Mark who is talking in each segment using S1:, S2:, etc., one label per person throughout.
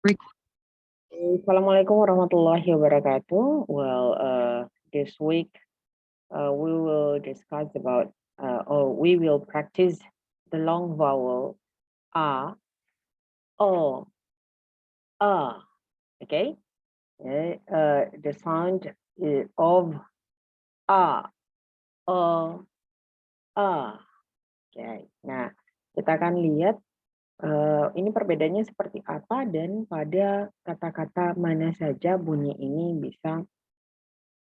S1: Assalamualaikum warahmatullahi wabarakatuh. Well, this week we will discuss about or we will practice the long vowel a, o, a. Okay, the sound of a, o, a. Okay. Nah, kita akan lihat ini perbedaannya seperti apa dan pada kata-kata mana saja bunyi ini bisa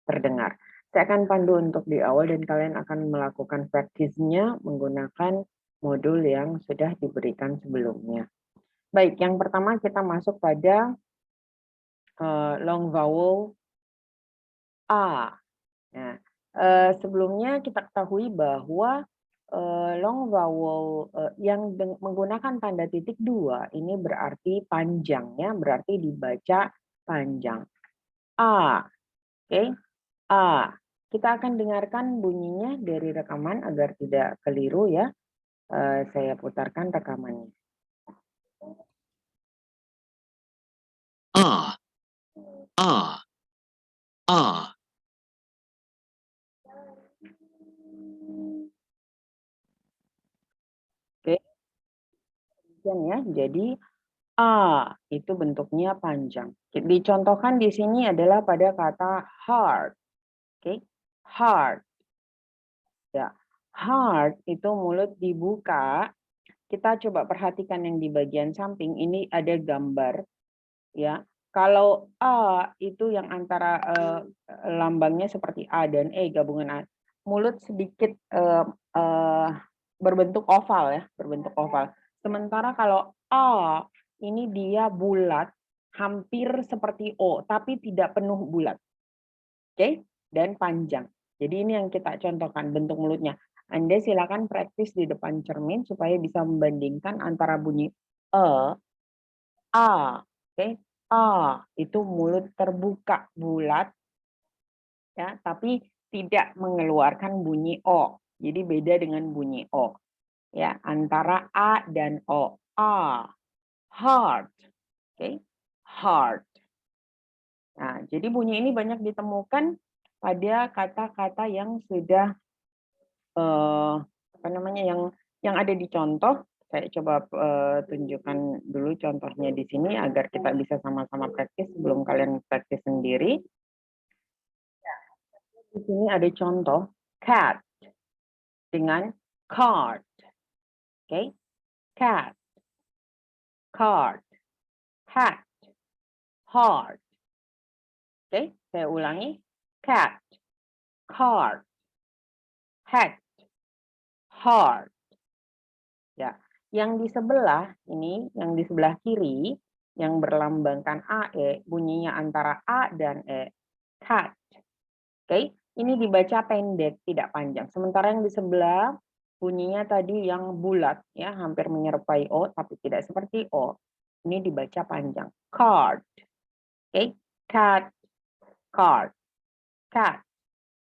S1: terdengar. Saya akan pandu untuk di awal dan kalian akan melakukan praktisnya menggunakan modul yang sudah diberikan sebelumnya. Baik, yang pertama kita masuk pada long vowel A. Nah, sebelumnya kita ketahui bahwa long vowel yang menggunakan tanda titik 2 ini berarti panjang ya, berarti dibaca panjang. A, oke? A. Kita akan dengarkan bunyinya dari rekaman agar tidak keliru ya. Saya putarkan rekamannya.
S2: Ah, ah, ah.
S1: Oke, demikian ya. Jadi A itu bentuknya panjang. Dicontohkan di sini adalah pada kata heart. Oke, heart. Ya, heart itu mulut dibuka. Kita coba perhatikan yang di bagian samping ini ada gambar ya. Kalau A itu yang antara lambangnya seperti A dan E gabungan A, mulut sedikit berbentuk oval ya, berbentuk oval. Sementara kalau A ini dia bulat, hampir seperti O, tapi tidak penuh bulat. Oke, dan panjang. Jadi ini yang kita contohkan bentuk mulutnya. Anda silakan praktis di depan cermin supaya bisa membandingkan antara bunyi A, oke, A itu mulut terbuka bulat, ya, tapi tidak mengeluarkan bunyi O. Jadi beda dengan bunyi O, ya, antara A dan O. A, heart, oke, heart. Nah, jadi bunyi ini banyak ditemukan pada kata-kata yang sudah apa namanya yang ada di contoh. Saya coba tunjukkan dulu contohnya di sini agar kita bisa sama-sama praktis sebelum kalian praktis sendiri. Di sini ada contoh cat dengan card. Oke, cat, card, hat, heart. Oke, saya ulangi. Cat, card, hat, heart. Ya, yang di sebelah ini, yang di sebelah kiri, yang berlambangkan AE, bunyinya antara A dan E. Cat. Oke, ini dibaca pendek, tidak panjang. Sementara yang di sebelah bunyinya tadi yang bulat, ya, hampir menyerupai O, tapi tidak seperti O. Ini dibaca panjang. Card. Oke, cat, card, cat,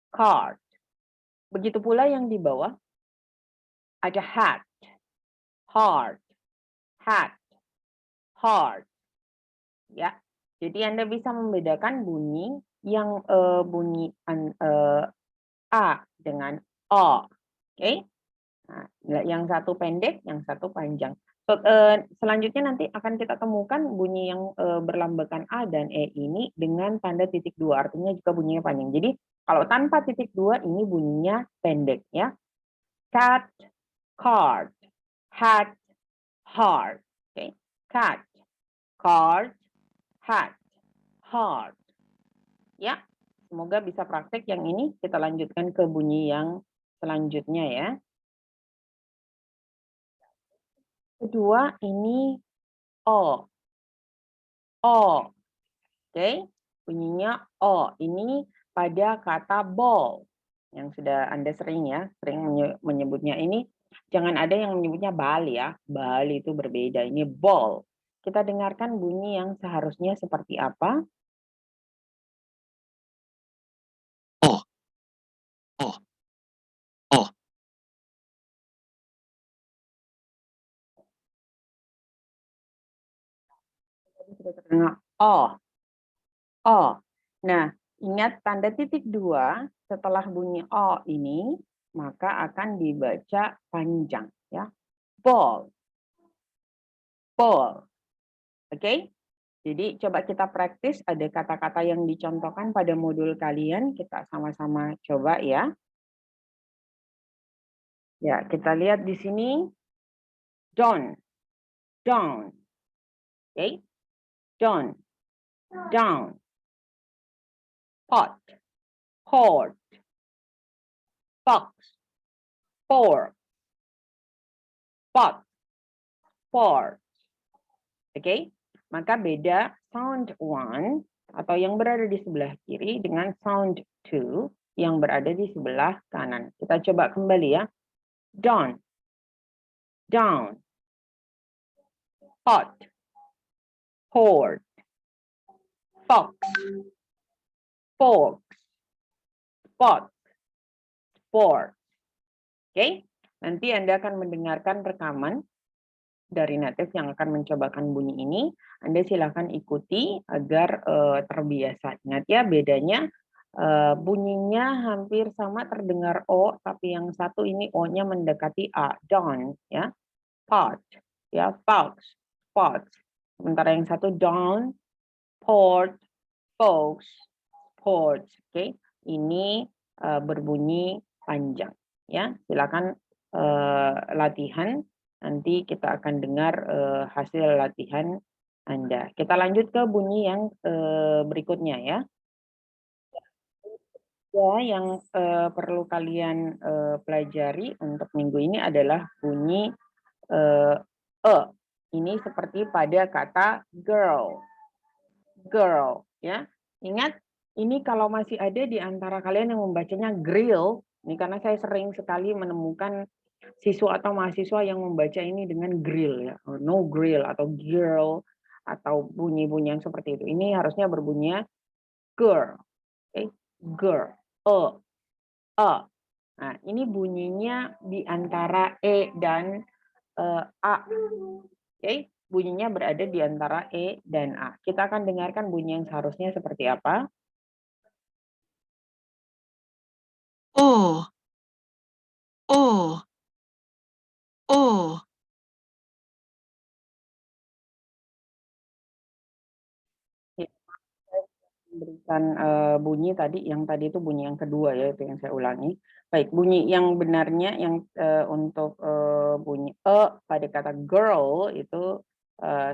S1: card. Begitu pula yang di bawah ada hat, heart, hat, heart. Ya, jadi Anda bisa membedakan bunyi yang bunyi A dengan O. Oke. Nah, yang satu pendek, yang satu panjang. Selanjutnya nanti akan kita temukan bunyi yang berlambangkan A dan E ini dengan tanda titik 2, artinya juga bunyinya panjang. Jadi kalau tanpa titik 2 ini bunyinya pendek ya. Cat, card, hat, heart. Oke. Cat, card, hat, heart. Ya, semoga bisa praktek yang ini. Kita lanjutkan ke bunyi yang selanjutnya ya. Kedua ini O. O. Oke, bunyinya O. Ini pada kata ball yang sudah Anda sering ya, sering menyebutnya ini. Jangan ada yang menyebutnya bal ya. Bal itu berbeda. Ini ball. Kita dengarkan bunyi yang seharusnya seperti apa.
S2: Oh, oh, oh.
S1: Sudah terdengar oh, oh. Nah, ingat tanda titik 2 setelah bunyi o ini, maka akan dibaca panjang ya. Ball. Ball. Oke? Jadi coba kita praktis, ada kata-kata yang dicontohkan pada modul kalian, kita sama-sama coba ya. Ya, kita lihat di sini down, down. Oke? Down, down. Pot, pot. Box, four. Pot, four. Oke? Maka beda sound one atau yang berada di sebelah kiri dengan sound two yang berada di sebelah kanan. Kita coba kembali ya. Down, down. Pot, port. Fox, fox. Pot, sport. Oke? Nanti Anda akan mendengarkan rekaman dari native yang akan mencobakan bunyi ini. Anda silakan ikuti agar terbiasa. Ingat ya, bedanya bunyinya hampir sama, terdengar O, tapi yang satu ini O-nya mendekati A. Down, ya. Pot, ya. Fox, pot. Sementara yang satu down, port, fox, ports. Oke, ini berbunyi panjang. Ya, silakan latihan. Nanti kita akan dengar hasil latihan Anda. Kita lanjut ke bunyi yang berikutnya ya. Ya, yang perlu kalian pelajari untuk minggu ini adalah bunyi e. Ini seperti pada kata girl. Girl, ya. Ingat, ini kalau masih ada di antara kalian yang membacanya grill, ini karena saya sering sekali menemukan siswa atau mahasiswa yang membaca ini dengan grill ya, no grill atau girl atau bunyi-bunyi yang seperti itu. Ini harusnya berbunyi girl, okay? Girl, e. Nah, ini bunyinya di antara e dan a, okay? Bunyinya berada di antara E dan A. Kita akan dengarkan bunyi yang seharusnya seperti apa.
S2: Oh, oh, oh.
S1: Memberikan bunyi tadi, yang tadi itu bunyi yang kedua ya, itu yang saya ulangi. Baik, bunyi yang benarnya yang untuk bunyi E pada kata girl itu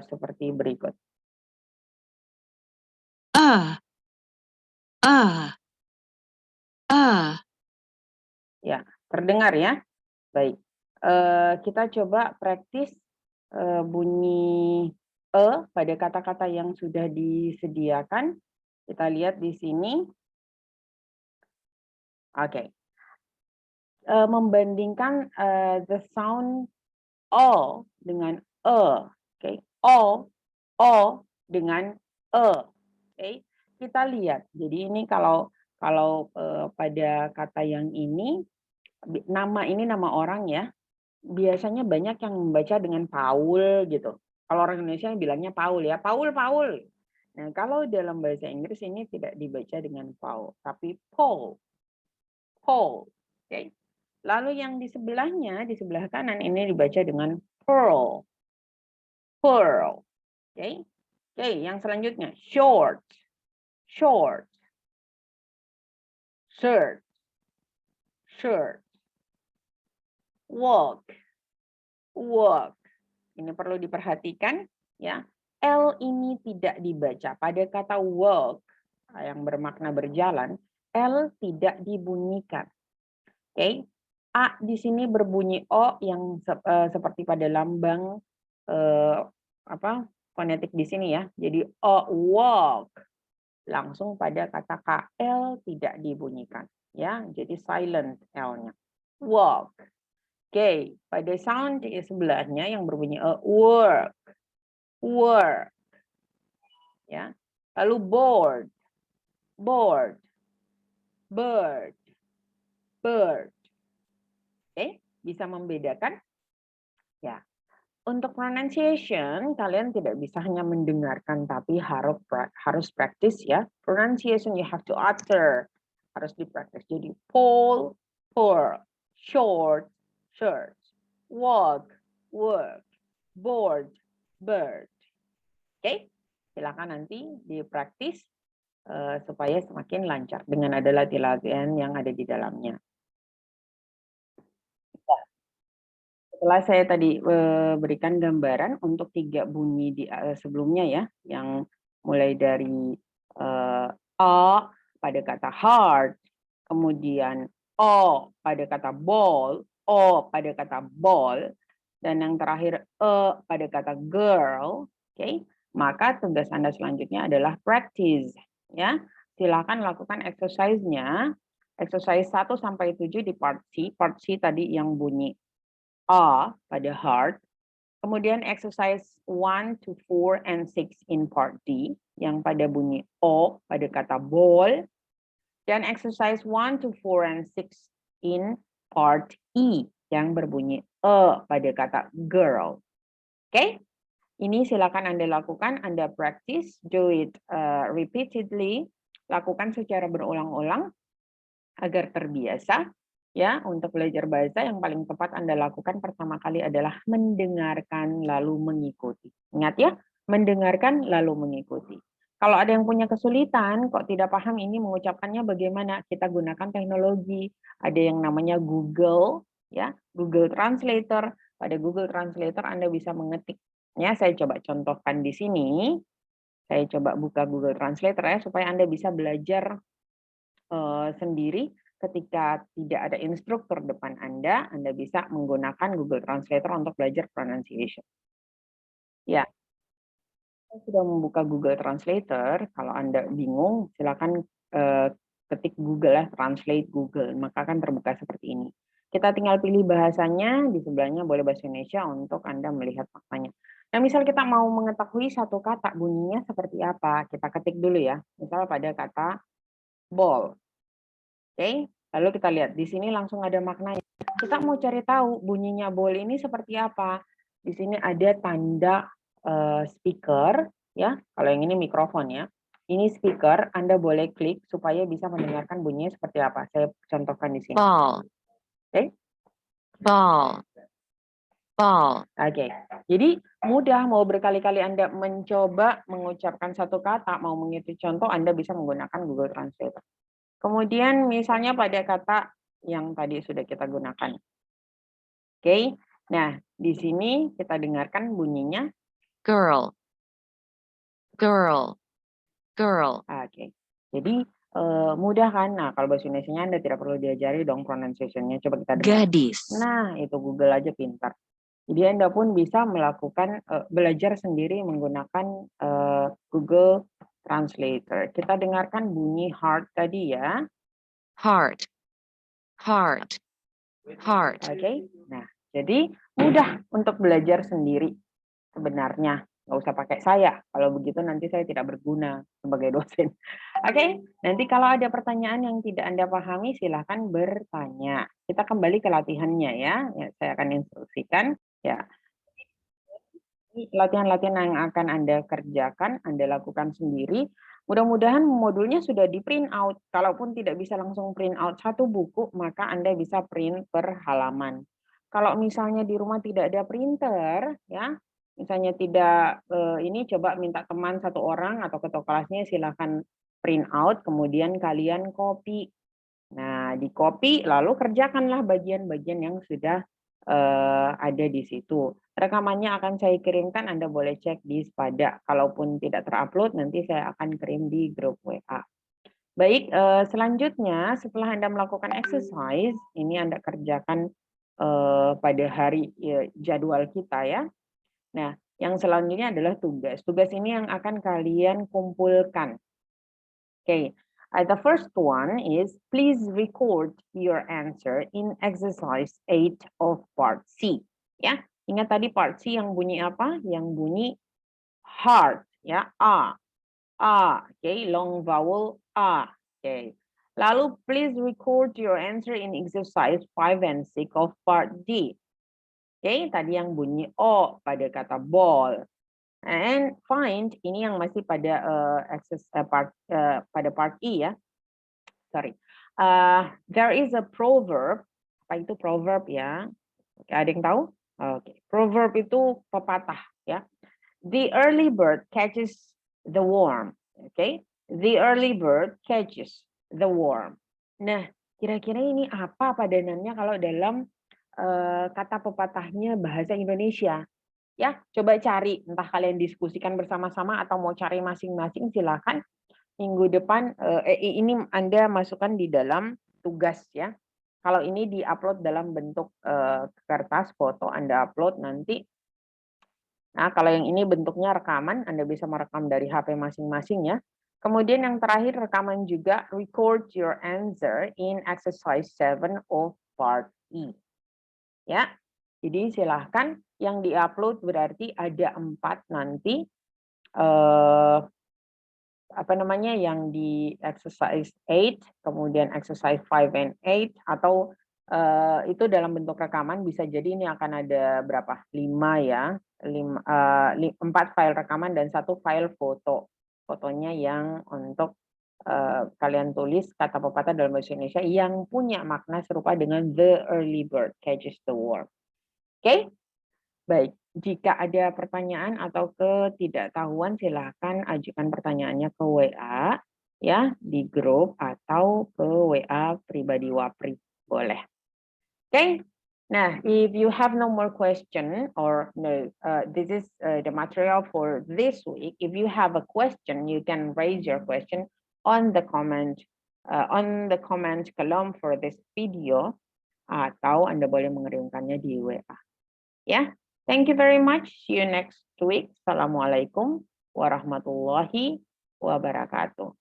S1: seperti berikut.
S2: Ah, ah, ah.
S1: Ya, terdengar ya? Baik, kita coba praktis bunyi E pada kata-kata yang sudah disediakan. Kita lihat di sini. Oke. Membandingkan the sound O dengan E. Oke. O dengan E. Oke. Kita lihat. Jadi ini kalau pada kata yang ini, nama ini nama orang ya. Biasanya banyak yang membaca dengan Paul gitu. Kalau orang Indonesia bilangnya Paul ya, Paul, Paul. Nah, kalau dalam bahasa Inggris ini tidak dibaca dengan Paul, tapi Paul. Paul. Oke. Lalu yang di sebelahnya, di sebelah kanan ini dibaca dengan pearl. Pearl. Oke. Oke, yang selanjutnya short. Short. Shirt. Shirt. Walk. Walk. Ini perlu diperhatikan ya. L ini tidak dibaca. Pada kata walk yang bermakna berjalan, L tidak dibunyikan. Oke. A di sini berbunyi O yang seperti pada lambang fonetik di sini ya. Jadi O walk. Langsung pada kata KL tidak dibunyikan ya. Jadi silent L-nya. Walk. Oke, pada sound di sebelahnya yang berbunyi work. Work. Ya. Lalu board. Board. Bird. Bird. Oke, bisa membedakan? Ya. untuk pronunciation, kalian tidak bisa hanya mendengarkan, tapi harus practice ya. Pronunciation you have to utter, harus dipraktis. Jadi pull, pour, short, shirt, walk, work, board, bird. Oke, silakan nanti dipraktis supaya semakin lancar dengan ada latihan-latihan yang ada di dalamnya. Setelah saya tadi berikan gambaran untuk 3 bunyi di sebelumnya ya, yang mulai dari A pada kata heart, kemudian O pada kata ball, O pada kata ball, dan yang terakhir pada kata girl, oke? Maka tugas Anda selanjutnya adalah practice, ya. Silakan lakukan exercise-nya, exercise 1 sampai 7 di part C tadi yang bunyi A pada heart, kemudian exercise 1 to 4 and 6 in part D yang pada bunyi O pada kata ball, dan exercise 1 to 4 and 6 in part E yang berbunyi pada kata girl. Oke? Ini silakan Anda lakukan, Anda practice, do it repeatedly, lakukan secara berulang-ulang agar terbiasa. Ya, untuk belajar bahasa yang paling tepat Anda lakukan pertama kali adalah mendengarkan lalu mengikuti. Ingat ya, mendengarkan lalu mengikuti. Kalau ada yang punya kesulitan, kok tidak paham ini mengucapkannya bagaimana, kita gunakan teknologi. Ada yang namanya Google, ya, Google Translator. Pada Google Translator Anda bisa mengetik. Ya, saya coba contohkan di sini. Saya coba buka Google Translator ya, supaya Anda bisa belajar sendiri. Ketika tidak ada instruktur depan Anda bisa menggunakan Google Translator untuk belajar pronunciation. Ya, saya sudah membuka Google Translator. Kalau Anda bingung, silakan ketik Google ya, translate Google, maka akan terbuka seperti ini. Kita tinggal pilih bahasanya, di sebelahnya boleh bahasa Indonesia untuk Anda melihat maknanya. Nah, misal kita mau mengetahui satu kata bunyinya seperti apa, kita ketik dulu ya. Misal pada kata ball. Oke, lalu kita lihat di sini langsung ada maknanya. Kita mau cari tahu bunyinya ball ini seperti apa. Di sini ada tanda speaker ya. Kalau yang ini mikrofon ya. Ini speaker, Anda boleh klik supaya bisa mendengarkan bunyinya seperti apa. Saya contohkan di sini.
S2: ball,
S1: Oke.
S2: ball, ball,
S1: Oke. Jadi mudah, mau berkali-kali Anda mencoba mengucapkan satu kata, mau mengikuti contoh, Anda bisa menggunakan Google Translator. Kemudian misalnya pada kata yang tadi sudah kita gunakan. Oke. Nah, di sini kita dengarkan bunyinya.
S2: girl, girl, girl,
S1: Oke. Jadi mudah kan? Nah, kalau bahasa Indonesianya Anda tidak perlu diajari dong pronunciation-nya. Coba kita dengar.
S2: gadis,
S1: Nah, itu Google aja pintar. Jadi Anda pun bisa melakukan belajar sendiri menggunakan Google Translator. Kita dengarkan bunyi heart tadi ya.
S2: heart, heart, heart,
S1: Oke. Nah, jadi mudah untuk belajar sendiri sebenarnya. Nggak usah pakai saya. Kalau begitu nanti saya tidak berguna sebagai dosen. Oke, nanti kalau ada pertanyaan yang tidak Anda pahami, silahkan bertanya. Kita kembali ke latihannya ya. Saya akan instruksikan. Ya, latihan-latihan yang akan Anda kerjakan, Anda lakukan sendiri. Mudah-mudahan modulnya sudah di print out. Kalaupun tidak bisa langsung print out satu buku, maka Anda bisa print per halaman. Kalau misalnya di rumah tidak ada printer, ya, misalnya tidak ini, coba minta teman satu orang atau ketua kelasnya silakan print out, kemudian kalian copy. Nah, di copy lalu kerjakanlah bagian-bagian yang sudah ada di situ. Rekamannya akan saya kirimkan, Anda boleh cek di Spada. Kalaupun tidak terupload, nanti saya akan kirim di grup WA. Baik, selanjutnya setelah Anda melakukan exercise, ini Anda kerjakan pada hari jadwal kita ya. Nah, yang selanjutnya adalah tugas. Tugas ini yang akan kalian kumpulkan. Oke. The first one is please record your answer in exercise 8 of part C. Ya, ingat tadi part C yang bunyi apa? Yang bunyi heart, ya, A. Oke, long vowel A. Oke. Lalu please record your answer in exercise 5 and 6 of part D. Oke, tadi yang bunyi O pada kata ball. And find ini yang masih pada pada part E ya. Sorry. There is a proverb. Apa itu proverb ya? Oke, ada yang tahu? Oke. Proverb itu pepatah ya. The early bird catches the worm. Oke. The early bird catches the worm. Nah, kira-kira ini apa padanannya kalau dalam kata pepatahnya bahasa Indonesia? Ya, coba cari, entah kalian diskusikan bersama-sama atau mau cari masing-masing, silakan. Minggu depan ini Anda masukkan di dalam tugas ya. Kalau ini di-upload dalam bentuk kertas, foto Anda upload nanti. Nah, kalau yang ini bentuknya rekaman, Anda bisa merekam dari HP masing-masing ya. Kemudian yang terakhir rekaman juga record your answer in exercise 7 of part E. Ya. Jadi silahkan yang di-upload berarti ada 4 nanti apa namanya yang di exercise 8, kemudian exercise 5 and 8 atau itu dalam bentuk rekaman bisa jadi ini akan ada berapa? 5 ya. 4 file rekaman dan 1 file foto. Fotonya yang untuk kalian tulis kata pepatah dalam bahasa Indonesia yang punya makna serupa dengan the early bird catches the worm. Oke? Baik, jika ada pertanyaan atau ketidaktahuan silahkan ajukan pertanyaannya ke WA ya di grup atau ke WA pribadi Wapri. Boleh. Oke. Nah, if you have no more question or no, this is the material for this week. If you have a question, you can raise your question on the comment column for this video atau Anda boleh mengirimkannya di WA. Ya, thank you very much. See you next week. Assalamualaikum warahmatullahi wabarakatuh.